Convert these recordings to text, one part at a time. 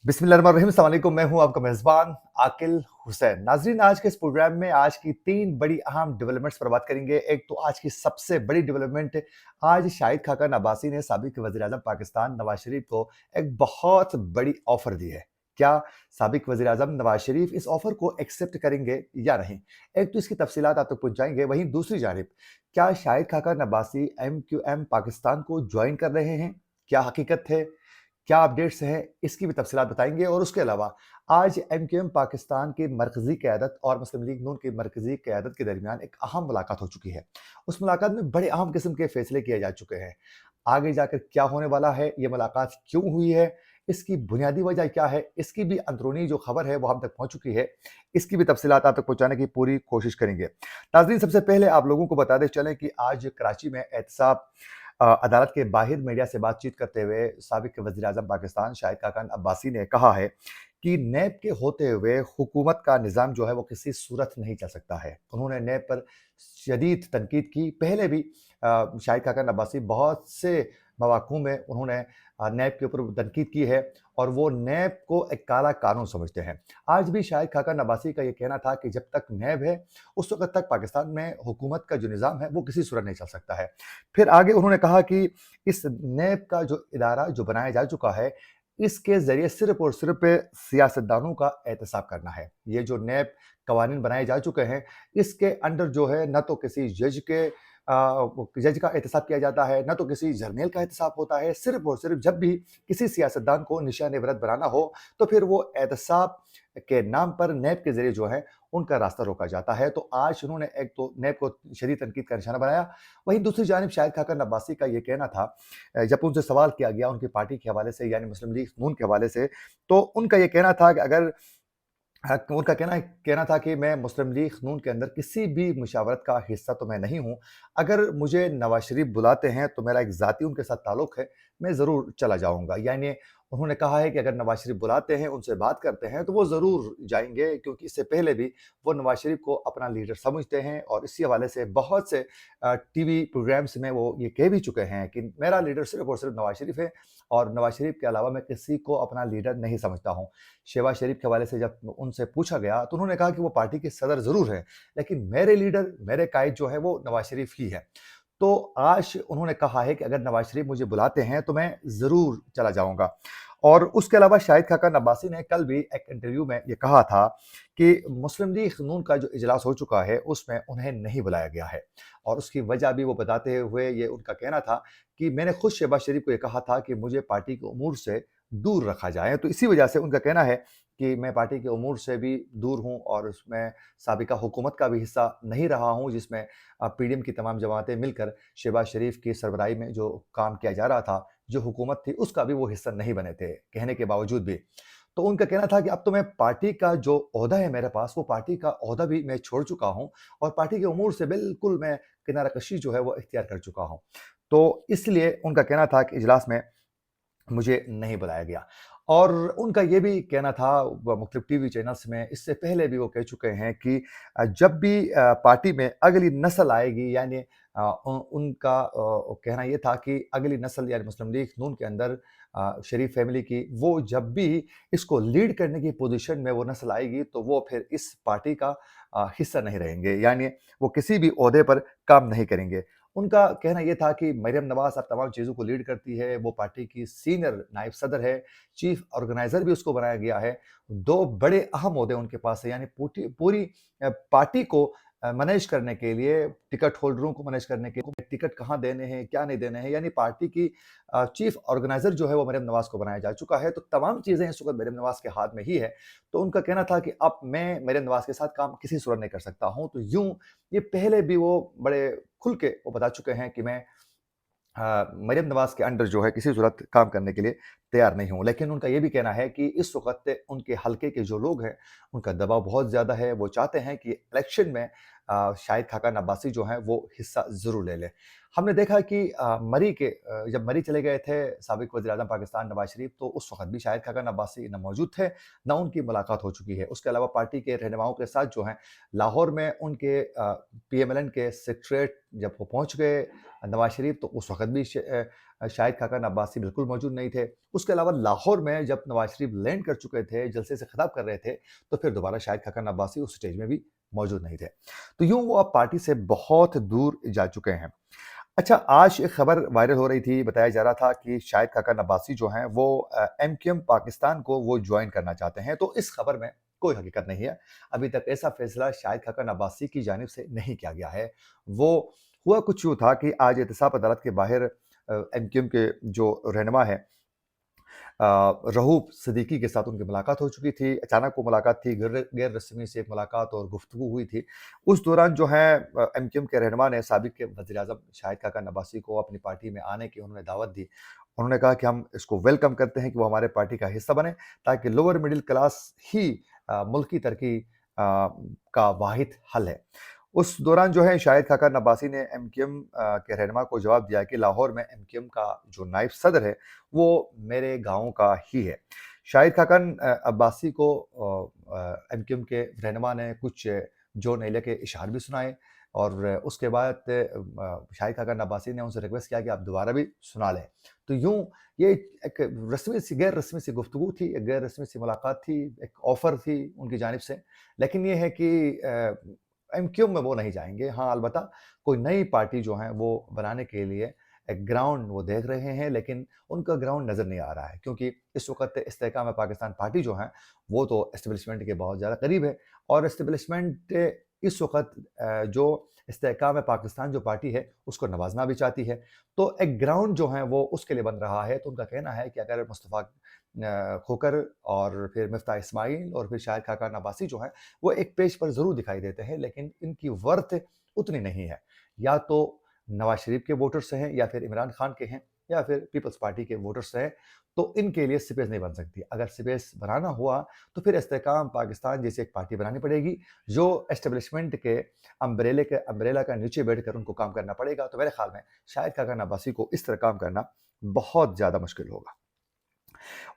बिस्मिल्लाहिर्रहमानिर्रहीम, अस्सलाम वालेकुम। मैं हूं आपका मेज़बान आकिल हुसैन। नाज़रीन, आज के इस प्रोग्राम में आज की 3 बड़ी अहम डेवलपमेंट्स पर बात करेंगे। एक तो आज की सबसे बड़ी डेवलपमेंट, आज शाहिद खाकन अब्बासी ने साबिक वज़ीर-ए-आज़म पाकिस्तान नवाज़ शरीफ को एक बहुत बड़ी ऑफ़र दी है। क्या साबिक वज़ीर-ए-आज़म नवाज़ शरीफ इस ऑफ़र को एक्सेप्ट करेंगे या नहीं? एक तो इसकी तफ़सीलात आप तक पहुँचाएँगे। वहीं दूसरी जानिब, क्या शाहिद खाकन अब्बासी एमक्यूएम पाकिस्तान को जॉइन कर रहे हैं? क्या हकीकत है? क्या अपडेट्स हैं, इसकी भी तफसीलात बताएंगे। और उसके अलावा आज एमक्यूएम पाकिस्तान की मरकज़ी क़यादत और मुस्लिम लीग नून की मरकज़ी क़यादत के दरमियान एक अहम मुलाकात हो चुकी है। उस मुलाकात में बड़े अहम किस्म के फैसले किए जा चुके हैं। आगे जाकर क्या होने वाला है, ये मुलाकात क्यों हुई है, इसकी बुनियादी वजह क्या है, इसकी भी अंदरूनी जो खबर है वो हम तक पहुंच चुकी है। इसकी भी तफसीलात आप तक पहुंचाने की पूरी कोशिश करेंगे। नाज़रीन, सबसे पहले आप लोगों को बताते चलें कि आज कराची में एहतसाब अदालत के बाहर मीडिया से बातचीत करते हुए साबिक वज़ीर-ए-आज़म पाकिस्तान शाहिद खाकन अब्बासी ने कहा है कि नैब के होते हुए हुकूमत का निज़ाम जो है वो किसी सूरत नहीं चल सकता है। उन्होंने नैब पर शदीद तनकीद की। पहले भी शाहिद खाकन अब्बासी बहुत से मवाक़ों में उन्होंने नैब के ऊपर तनकीद की है और वो नैब को एक काला कानून समझते हैं। आज भी शाहिद खाकन अब्बासी का ये कहना था कि जब तक नैब है, उस वक़्त तक पाकिस्तान में हुकूमत का जो निज़ाम है वो किसी सूरत नहीं चल सकता है। फिर आगे उन्होंने कहा कि इस नैब का जो इदारा जो बनाया जा चुका है, इसके ज़रिए सिर्फ़ और सिर्फ़ सियासतदानों का एहतसाब करना है। ये जो नैब कवानीन बनाए जा चुके हैं, इसके अंडर जो है ना तो किसी जज का एहतसाब किया जाता है, ना तो किसी जर्नैल का एहतसाब होता है। सिर्फ़ और सिर्फ़ जब भी किसी सियासतदान को निशान-ए-वरत बनाना हो, तो फिर वो एहतसाब के नाम पर नैब के ज़रिए जो है, उनका रास्ता रोका जाता है। तो आज उन्होंने एक तो नैब को शदीद तनकीद का निशाना बनाया। वहीं दूसरी जानिब शाहिद खाकन अब्बासी का ये कहना था, जब उनसे सवाल किया गया उनकी पार्टी के हवाले से यानी मुस्लिम लीग नून के हवाले से, तो उनका ये कहना था कि अगर उनका कहना कहना था कि मैं मुस्लिम लीग नून के अंदर किसी भी मुशावरत का हिस्सा तो मैं नहीं हूँ। अगर मुझे नवाज़ शरीफ बुलाते हैं तो मेरा एक ज़ाती उनके साथ ताल्लुक़ है, मैं ज़रूर चला जाऊँगा। यानी उन्होंने कहा है कि अगर नवाज़ शरीफ बुलाते हैं, उनसे बात करते हैं तो वो ज़रूर जाएँगे, क्योंकि इससे पहले भी वो नवाज़ शरीफ को अपना लीडर समझते हैं और इसी हवाले से बहुत से टीवी प्रोग्राम्स में वो ये कह भी चुके हैं कि मेरा लीडर सिर्फ़ और सिर्फ़ नवाज़ शरीफ है और नवाज़ शरीफ के अलावा मैं किसी को अपना लीडर नहीं समझता हूँ। शहबाज शरीफ के हवाले से जब उनसे पूछा गया तो उन्होंने कहा कि वो पार्टी के सदर ज़रूर हैं, लेकिन मेरे लीडर, मेरे कायद जो है वो नवाज़ शरीफ ही है। तो आज उन्होंने कहा है कि अगर नवाज़ शरीफ मुझे बुलाते हैं तो मैं ज़रूर चला जाऊँगा। और उसके अलावा शाहिद खाकन अब्बासी ने कल भी एक इंटरव्यू में ये कहा था कि मुस्लिम लीग नून का जो इजलास हो चुका है उसमें उन्हें नहीं बुलाया गया है। और उसकी वजह भी वो बताते हुए ये उनका कहना था कि मैंने खुद शहबाज शरीफ को ये कहा था कि मुझे पार्टी के उमूर से दूर रखा जाए। तो इसी वजह से उनका कहना है कि मैं पार्टी के उमूर से भी दूर हूँ और उसमें साबिका हुकूमत का भी हिस्सा नहीं रहा हूँ, जिसमें पीडीएम की तमाम जमातें मिलकर शहबाज शरीफ की सरबराही में जो काम किया जा रहा था, जो हुकूमत थी, उसका भी वो हिस्सा नहीं बने थे, कहने के बावजूद भी। तो उनका कहना था कि अब तो मैं पार्टी का जो ओहदा है मेरे पास, वो पार्टी का ओहदा भी मैं छोड़ चुका हूँ और पार्टी के उमूर से बिल्कुल मैं किनारा कशी जो है वो इख्तियार कर चुका हूँ। तो इसलिए उनका कहना था कि इजलास में मुझे नहीं बुलाया गया। और उनका ये भी कहना था, व मुख्तलिफ टीवी चैनल्स में इससे पहले भी वो कह चुके हैं कि जब भी पार्टी में अगली नस्ल आएगी, यानी उनका कहना ये था कि अगली नस्ल यानी मुस्लिम लीग नून के अंदर शरीफ फैमिली की, वो जब भी इसको लीड करने की पोजीशन में वो नस्ल आएगी तो वो फिर इस पार्टी का हिस्सा नहीं रहेंगे, यानी वो किसी भी ओहदे पर काम नहीं करेंगे। उनका कहना ये था कि मरियम नवाज़ अब तमाम चीज़ों को लीड करती है, वो पार्टी की सीनियर नायब सदर है, चीफ ऑर्गेनाइज़र भी उसको बनाया गया है। 2 बड़े अहम ओहदे उनके पास है, यानी पूटी पूरी पार्टी को मैनेज करने के लिए, टिकट होल्डरों को मैनेज करने के लिए, टिकट कहाँ देने हैं, क्या नहीं देने हैं, यानी पार्टी की चीफ ऑर्गेनाइज़र जो है वो मरियम नवाज़ को बनाया जा चुका है। तो तमाम चीज़ें इस वक़्त मरियम नवाज़ के हाथ में ही है। तो उनका कहना था कि अब मैं मरियम नवाज़ के साथ काम किसी सूरत नहीं कर सकता हूँ। तो यूँ ये पहले भी वो बड़े खुल के वो बता चुके हैं कि मैं मरियम नवाज़ के अंडर जो है किसी सूरत काम करने के लिए तैयार नहीं हूँ। लेकिन उनका ये भी कहना है कि इस वक़्त उनके हलके के जो लोग हैं, उनका दबाव बहुत ज़्यादा है। वो चाहते हैं कि इलेक्शन में शाहिद खाकन अब्बासी जो हैं वो हिस्सा ज़रूर ले लें। हमने देखा कि जब मरी चले गए थे साबिक वज़ीर-ए-आज़म पाकिस्तान नवाज़ शरीफ, तो उस वक़्त भी शाहिद खाकन अब्बासी ना मौजूद थे, ना उनकी मुलाकात हो चुकी है। उसके अलावा पार्टी के रहनुमाओं के साथ जो हैं लाहौर में उनके पीएमएलएन के सेक्रेटेरिएट जब वो पहुँच गए, नवाज शरीफ तो उस वक्त भी शाहिद खाकन अब्बासी बिल्कुल मौजूद नहीं थे। उसके अलावा लाहौर में जब नवाज शरीफ लैंड कर चुके थे, जलसे से खिताब कर रहे थे, तो फिर दोबारा शाहिद खाकन अब्बासी उस स्टेज में भी मौजूद नहीं थे। तो यूं वो अब पार्टी से बहुत दूर जा चुके हैं। अच्छा, आज एक खबर वायरल हो रही थी, बताया जा रहा था कि शाहिद खाकन अब्बासी जो हैं वो एमक्यूएम पाकिस्तान को वो ज्वाइन करना चाहते हैं। तो इस खबर में कोई हकीकत नहीं है। अभी तक ऐसा फैसला शाहिद खाकन अब्बासी की जानिब से नहीं किया गया है। वो हुआ कुछ यूँ था कि आज एहतसाब अदालत के बाहर एमक्यूएम के जो रहनुमा हैं रहूफ सिद्दीकी के साथ उनकी मुलाकात हो चुकी थी। अचानक वो मुलाकात थी, गैर रस्मी से एक मुलाकात और गुफ्तगू हुई थी। उस दौरान जो है एमक्यूएम के रहनुमा ने साबिक के वज़ीर-ए-आज़म शाहिद खाकन अब्बासी को अपनी पार्टी में आने की उन्होंने दावत दी। उन्होंने कहा कि हम इसको वेलकम करते हैं कि वो हमारे पार्टी का हिस्सा बने, ताकि लोअर मिडिल क्लास ही मुल्क की तरक्की का वाहिद हल है। उस दौरान जो है शाहिद खाकन अब्बासी ने एमक्यूएम के रहनुमा को जवाब दिया कि लाहौर में एमक्यूएम का जो नायब सदर है, वो मेरे गाँव का ही है। शाहिद खाकन अब्बासी को एमक्यूएम के रहनुमा ने कुछ जो-नीले के इशारे भी सुनाए और उसके बाद शाहिद खाकन अब्बासी ने उनसे रिक्वेस्ट किया कि आप दोबारा भी सुना लें। तो यूँ ये एक रस्मी सी गैर रस्मी सी गुफ्तगू थी, एक गैर रस्मी सी मुलाकात थी, एक ऑफ़र थी उनकी जानिब से। लेकिन ये है कि एमक्यूएम में वो नहीं जाएँगे। हाँ, अलबत्ता कोई नई पार्टी जो है वो बनाने के लिए एक ग्राउंड वो देख रहे हैं, लेकिन उनका ग्राउंड नज़र नहीं आ रहा है, क्योंकि इस वक़्त इस्तेहकाम-ए-पाकिस्तान पार्टी जो है, वो तो एस्टेब्लिशमेंट के बहुत ज़्यादा करीब है और एस्टेब्लिशमेंट इस वक़्त जो इस्तेहकाम-ए-पाकिस्तान जो पार्टी है, उसको नवाज़ना भी चाहती है। तो एक ग्राउंड जो है वो उसके लिए बन रहा है। तो उनका कहना है कि अगर मुस्तफ़ा खोखर और फिर मिफ्ताह इस्माइल और फिर शाहिद खाकन अब्बासी जो हैं, वो एक पेज पर ज़रूर दिखाई देते हैं, लेकिन इनकी वर्थ उतनी नहीं है। या तो नवाज शरीफ के वोटर्स हैं, या फिर इमरान खान के हैं, या फिर पीपल्स पार्टी के वोटर्स हैं, तो इनके लिए स्पेस नहीं बन सकती। अगर स्पेस बनाना हुआ, तो फिर इस्तेहकाम पाकिस्तान जैसी एक पार्टी बनानी पड़ेगी, जो एस्टेब्लिशमेंट के अम्ब्रेला का नीचे बैठकर उनको काम करना पड़ेगा। तो मेरे ख़्याल में शाहिद खाकन अब्बासी को इस तरह काम करना बहुत ज़्यादा मुश्किल होगा।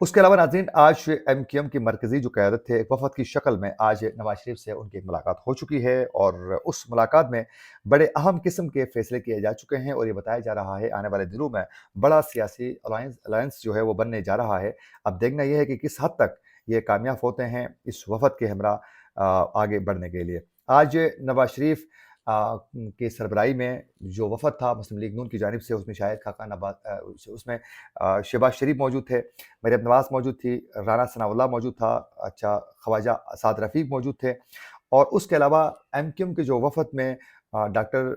उसके अलावा नाज़रीन, आज एमक्यूएम की मरकज़ी जो क़यादत थे, एक वफ़द की शक्ल में आज नवाज शरीफ से उनकी एक मुलाकात हो चुकी है और उस मुलाकात में बड़े अहम किस्म के फ़ैसले किए जा चुके हैं और ये बताया जा रहा है आने वाले दिनों में बड़ा सियासी अलायंस जो है वो बनने जा रहा है। अब देखना ये है कि किस हद तक ये कामयाब होते हैं इस वफ़द के हमरा आगे बढ़ने के लिए। आज नवाज शरीफ की सरबराही में जो वफ़द था मुस्लिम लीग नून की जानिब से, उसमें शाहिद खाकन उसमें शहबाज शरीफ मौजूद थे, मरियम नवाज़ मौजूद थी, राना सनाउल्लाह मौजूद था, अच्छा ख्वाजा साद रफ़ीक मौजूद थे और उसके अलावा एमक्यूएम के जो वफ़द में डॉक्टर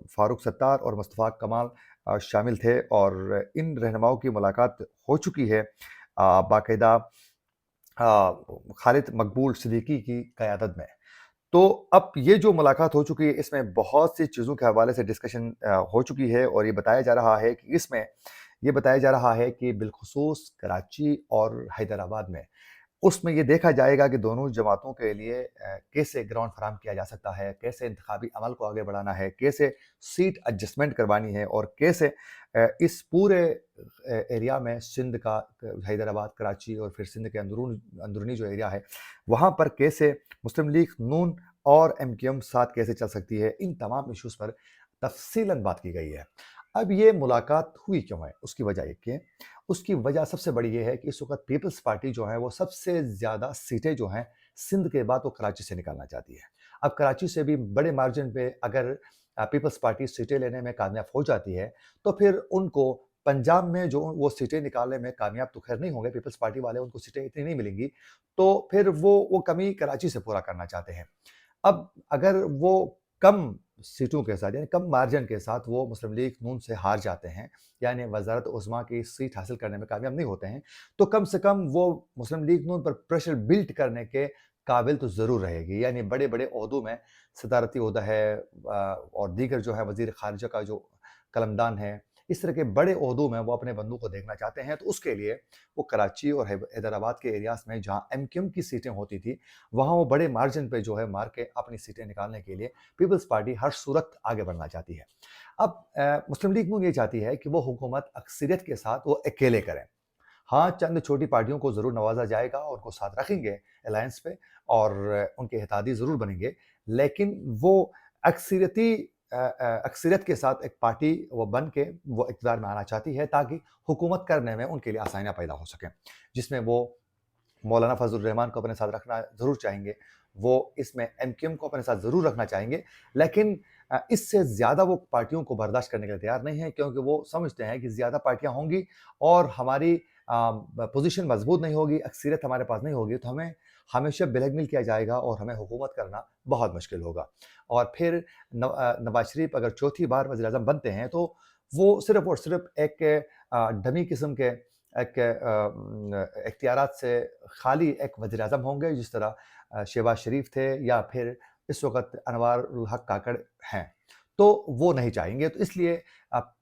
फ़ारूक सत्तार और मुस्तफ़ा कमाल शामिल थे और इन रहनुमाओं की मुलाकात हो चुकी है बाकायदा खालिद मकबूल सिद्दीकी की क़यादत में। तो अब ये जो मुलाकात हो चुकी है, इसमें बहुत सी चीज़ों के हवाले से डिस्कशन हो चुकी है और ये बताया जा रहा है कि इसमें ये बताया जा रहा है कि बिलख़ुसूस कराची और हैदराबाद में उसमें ये देखा जाएगा कि दोनों जमातों के लिए कैसे ग्राउंड फराहम किया जा सकता है, कैसे इंतखाबी अमल को आगे बढ़ाना है, कैसे सीट एडजस्टमेंट करवानी है और कैसे इस पूरे एरिया में सिंध का हैदराबाद, कराची और फिर सिंध के अंदरूनी जो एरिया है, वहाँ पर कैसे मुस्लिम लीग नून और एमक्यूएम साथ कैसे चल सकती है, इन तमाम इश्यूज़ पर तफ़सीलन बात की गई है। अब ये मुलाकात हुई क्यों है? उसकी वजह एक है, उसकी वजह सबसे बड़ी ये है कि इस वक़्त पीपल्स पार्टी जो है वो सबसे ज़्यादा सीटें जो हैं सिंध के बाद वो कराची से निकालना चाहती है। अब कराची से भी बड़े मार्जिन पे अगर पीपल्स पार्टी सीटें लेने में कामयाब हो जाती है, तो फिर उनको पंजाब में जो वो सीटें निकालने में कामयाब तो ख़ैर नहीं होंगे, पीपल्स पार्टी वाले उनको सीटें इतनी नहीं मिलेंगी, तो फिर वो कमी कराची से पूरा करना चाहते हैं। अब अगर वो कम सीटों के साथ यानी कम मार्जिन के साथ वो मुस्लिम लीग नून से हार जाते हैं, यानी वज़ारत उज़्मा की सीट हासिल करने में कामयाब नहीं होते हैं, तो कम से कम वो मुस्लिम लीग नून पर प्रेशर बिल्ड करने के काबिल तो ज़रूर रहेगी। यानी बड़े-बड़े ओहदों में सदारती ओहदा है और दीगर जो है वज़ीर ख़ारिजा का जो कलमदान है, इस तरह के बड़े ओहदों में वो अपने बंदों को देखना चाहते हैं। तो उसके लिए वो कराची और हैदराबाद के एरियाज़ में जहाँ एमक्यूएम की सीटें होती थी, वहाँ वो बड़े मार्जिन पे जो है मार के अपनी सीटें निकालने के लिए पीपल्स पार्टी हर सूरत आगे बढ़ना चाहती है। अब मुस्लिम लीग नून ये चाहती है कि वो हुकूमत अक्सरियत के साथ वो अकेले करें। हाँ, चंद छोटी पार्टियों को ज़रूर नवाज़ा जाएगा और उनको साथ रखेंगे अलायंस पे और उनके इत्तेहादी ज़रूर बनेंगे, लेकिन वो अक्सरियती अक्सरियत के साथ एक पार्टी वो बन के वो इक़्तिदार में आना चाहती है ताकि हुकूमत करने में उनके लिए आसानियाँ पैदा हो सकें। जिसमें वो मौलाना फजल रहमान को अपने साथ रखना ज़रूर चाहेंगे, वो इसमें एमक्यूएम को अपने साथ ज़रूर रखना चाहेंगे, लेकिन इससे ज़्यादा वो पार्टियों को बर्दाश्त करने के लिए तैयार नहीं हैं, क्योंकि वो समझते हैं कि ज़्यादा पार्टियाँ होंगी और हमारी पोज़ीशन मज़बूत नहीं होगी, अक्सरियत हमारे पास नहीं होगी, तो हमें हमेशा ब्लैकमेल किया जाएगा और हमें हुकूमत करना बहुत मुश्किल होगा। और फिर नवाज़ शरीफ अगर चौथी बार वज़ीर-ए-आज़म बनते हैं, तो वो सिर्फ़ और सिर्फ़ एक डमी किस्म के एक इख्तियारात से खाली एक वज़ीर-ए-आज़म होंगे, जिस तरह शहबाज शरीफ थे या फिर इस वक़्त अनवार उल हक काकड़ हैं। तो वो नहीं चाहेंगे, तो इसलिए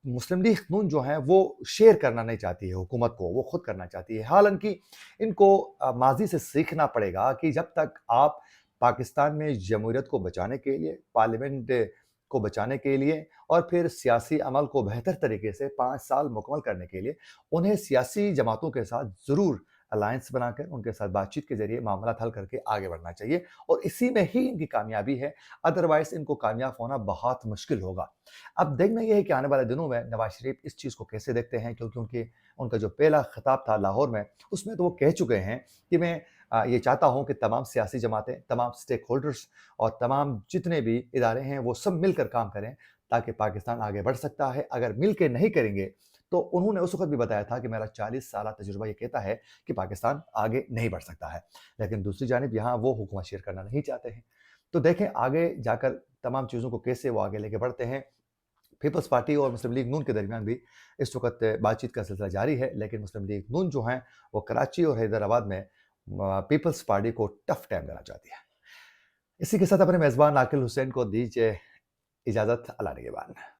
मुस्लिम लीग नून जो है वो शेयर करना नहीं चाहती है हुकूमत को, वो खुद करना चाहती है। हालाँकि इनको माज़ी से सीखना पड़ेगा कि जब तक आप पाकिस्तान में जमहूरियत को बचाने के लिए, पार्लियामेंट को बचाने के लिए और फिर सियासी अमल को बेहतर तरीके से 5 साल मुकम्मल करने के लिए उन्हें सियासी जमातों के साथ ज़रूर अलायंस बनाकर उनके साथ बातचीत के ज़रिए मामला हल करके आगे बढ़ना चाहिए और इसी में ही इनकी कामयाबी है, अदरवाइज़ इनको कामयाब होना बहुत मुश्किल होगा। अब देखना ये है कि आने वाले दिनों में नवाज़ शरीफ इस चीज़ को कैसे देखते हैं, क्योंकि उनका जो पहला खिताब था लाहौर में, उसमें तो वो कह चुके हैं कि मैं ये चाहता हूँ कि तमाम सियासी जमातें, तमाम स्टेक होल्डर्स और तमाम जितने भी इदारे हैं, वो सब मिलकर काम करें, ताकि पाकिस्तान आगे बढ़ सकता है। अगर मिल के नहीं करेंगे, तो उन्होंने उस वक़्त भी बताया था कि मेरा 40 साला तजुर्बा ये कहता है कि पाकिस्तान आगे नहीं बढ़ सकता है। लेकिन दूसरी जानिब यहाँ वो हुकूमत शेयर करना नहीं चाहते हैं। तो देखें आगे जाकर तमाम चीज़ों को कैसे वो आगे लेके बढ़ते हैं। पीपल्स पार्टी और मुस्लिम लीग नून के दरमियान भी इस वक़्त बातचीत का सिलसिला जारी है, लेकिन मुस्लिम लीग नून जो हैं, वो कराची और हैदराबाद में पीपल्स पार्टी को टफ टाइम देना चाहती है। इसी के साथ अपने मेज़बान आकिल हुसैन को दीजिए इजाज़त। अल्लाह निगहबान।